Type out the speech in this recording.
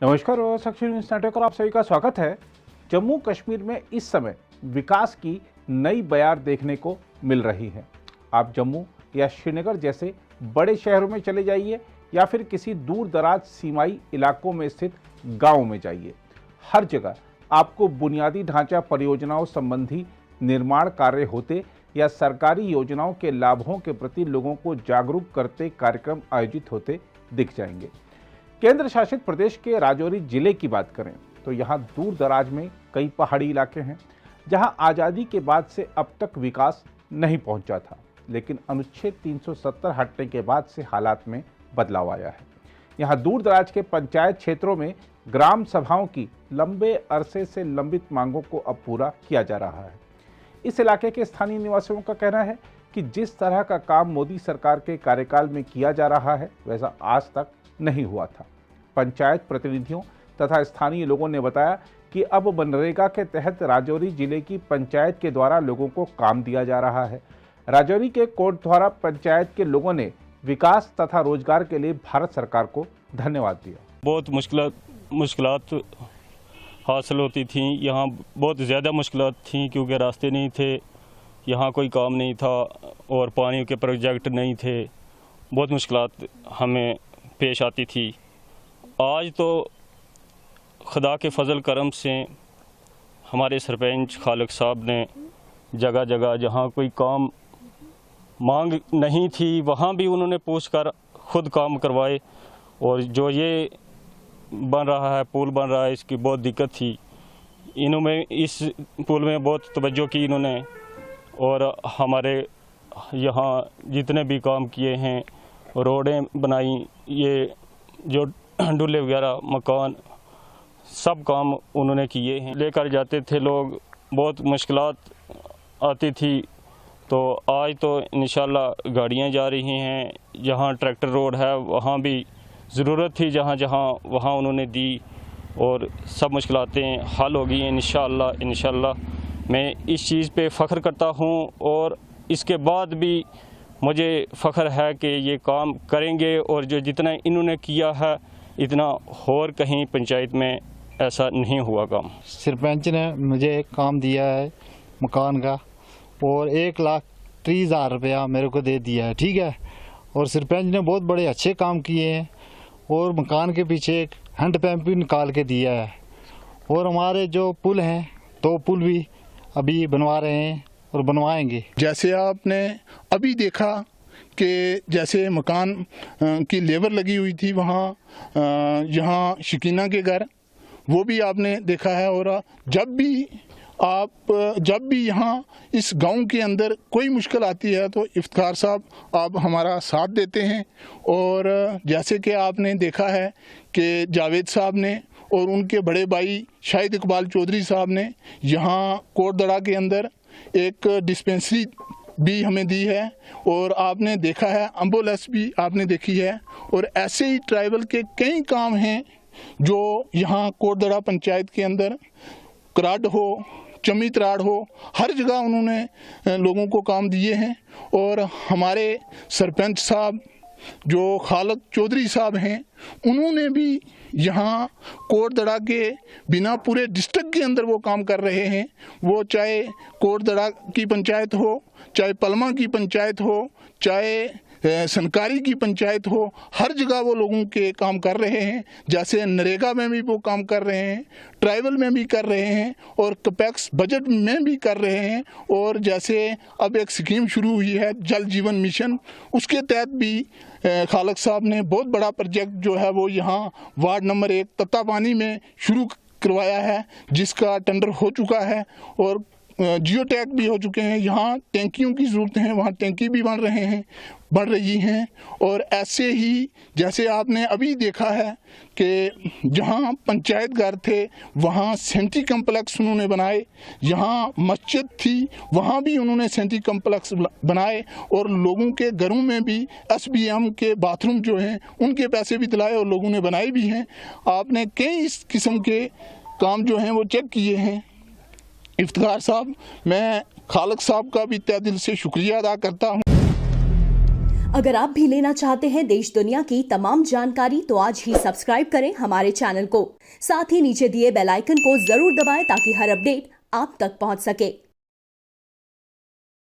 नमस्कार और साक्षी news network पर आप सभी का स्वागत है। जम्मू कश्मीर में इस समय विकास की नई बयार देखने को मिल रही है। आप जम्मू या श्रीनगर जैसे बड़े शहरों में चले जाइए या फिर किसी दूर दराज सीमाई इलाकों में स्थित गाँव में जाइए, हर जगह आपको बुनियादी ढांचा परियोजनाओं संबंधी निर्माण कार्य होते या सरकारी योजनाओं के लाभों के प्रति लोगों को जागरूक करते कार्यक्रम आयोजित होते दिख जाएंगे। केंद्र शासित प्रदेश के राजौरी जिले की बात करें तो यहाँ दूर दराज में कई पहाड़ी इलाके हैं जहाँ आज़ादी के बाद से अब तक विकास नहीं पहुँचा था, लेकिन अनुच्छेद 370 हटने के बाद से हालात में बदलाव आया है। यहाँ दूर दराज के पंचायत क्षेत्रों में ग्राम सभाओं की लंबे अरसे से लंबित मांगों को अब पूरा किया जा रहा है। इस इलाके के स्थानीय निवासियों का कहना है कि जिस तरह का काम मोदी सरकार के कार्यकाल में किया जा रहा है वैसा आज तक नहीं हुआ था। पंचायत प्रतिनिधियों तथा स्थानीय लोगों ने बताया कि अब मनरेगा के तहत राजौरी जिले की पंचायत के द्वारा लोगों को काम दिया जा रहा है। राजौरी के कोटद्वारा पंचायत के लोगों ने विकास तथा रोजगार के लिए भारत सरकार को धन्यवाद दिया। बहुत मुश्किलात हासिल होती थी, यहाँ बहुत ज़्यादा मुश्किलात थी क्योंकि रास्ते नहीं थे, यहाँ कोई काम नहीं था और पानी के प्रोजेक्ट नहीं थे। बहुत मुश्किलात हमें पेश आती थी। आज तो खुदा के फजल करम से हमारे सरपंच खालिक साहब ने जगह जगह जहाँ कोई काम मांग नहीं थी वहाँ भी उन्होंने पूछकर खुद काम करवाए। और जो ये बन रहा है, पुल बन रहा है, इसकी बहुत दिक्कत थी, इन्होंने इस पुल में बहुत तवज्जो की इन्होंने। और हमारे यहाँ जितने भी काम किए हैं, रोडें बनाई, ये जो डुल्ले वगैरह मकान, सब काम उन्होंने किए हैं। लेकर जाते थे लोग, बहुत मुश्किलात आती थी, तो आज तो इंशाल्लाह गाड़ियाँ जा रही हैं। जहाँ ट्रैक्टर रोड है वहाँ भी ज़रूरत थी, जहाँ जहाँ वहाँ उन्होंने दी और सब मुश्किलातें हल हो गई हैं इंशाल्लाह। मैं इस चीज़ पे फ़ख्र करता हूँ और इसके बाद भी मुझे फ़ख्र है कि ये काम करेंगे और जो जितना इन्होंने किया है इतना और कहीं पंचायत में ऐसा नहीं हुआ काम। सरपंच ने मुझे एक काम दिया है मकान का और 1,30,000 रुपया मेरे को दे दिया है, ठीक है। और सरपंच ने बहुत बड़े अच्छे काम किए हैं और मकान के पीछे एक हैंड पंप भी निकाल के दिया है। और हमारे जो पुल हैं, 2 पुल भी अभी बनवा रहे हैं और बनवाएंगे। जैसे आपने अभी देखा कि जैसे मकान की लेबर लगी हुई थी वहाँ यहाँ शकीना के घर, वो भी आपने देखा है। और जब भी यहाँ इस गांव के अंदर कोई मुश्किल आती है तो इफ्तिखार साहब आप हमारा साथ देते हैं। और जैसे कि आपने देखा है कि जावेद साहब ने और उनके बड़े भाई शाहिद इकबाल चौधरी साहब ने यहाँ कोटदड़ा के अंदर एक डिस्पेंसरी भी हमें दी है। और आपने देखा है एम्बुलेंस भी आपने देखी है। और ऐसे ही ट्राइबल के कई काम हैं जो यहाँ कोटदड़ा पंचायत के अंदर, कराड हो, चमीतराड़ हो, हर जगह उन्होंने लोगों को काम दिए हैं। और हमारे सरपंच साहब जो खालिक चौधरी साहब हैं, उन्होंने भी यहाँ कोटदड़ा के बिना पूरे डिस्ट्रिक्ट के अंदर वो काम कर रहे हैं। वो चाहे कोटदड़ा की पंचायत हो, चाहे पलमा की पंचायत हो, चाहे सनकारी की पंचायत हो, हर जगह वो लोगों के काम कर रहे हैं। जैसे नरेगा में भी वो काम कर रहे हैं, ट्राइबल में भी कर रहे हैं और कैपेक्स बजट में भी कर रहे हैं। और जैसे अब एक स्कीम शुरू हुई है जल जीवन मिशन, उसके तहत भी खालिक साहब ने बहुत बड़ा प्रोजेक्ट जो है वो यहाँ वार्ड नंबर 1 तत्तापानी में शुरू करवाया है, जिसका टेंडर हो चुका है और जियो टैग भी हो चुके हैं। यहाँ टैंकियों की ज़रूरत है, वहाँ टैंकी भी बन रही हैं। और ऐसे ही जैसे आपने अभी देखा है कि जहाँ पंचायत घर थे वहाँ सेंट्री कम्प्लेक्स उन्होंने बनाए, यहाँ मस्जिद थी वहाँ भी उन्होंने सेंट्री कम्प्लेक्स बनाए। और लोगों के घरों में भी SBM के बाथरूम जो हैं उनके पैसे भी दिलाए और लोगों ने बनाए भी हैं। आपने कई इस किस्म के काम जो हैं वो चेक किए हैं। इफ्तिखार साहब, मैं खालिक साहब का भी तहे दिल से शुक्रिया अदा करता हूँ। अगर आप भी लेना चाहते हैं देश दुनिया की तमाम जानकारी तो आज ही सब्सक्राइब करें हमारे चैनल को। साथ ही नीचे दिए बेल आइकन को जरूर दबाएं ताकि हर अपडेट आप तक पहुंच सके।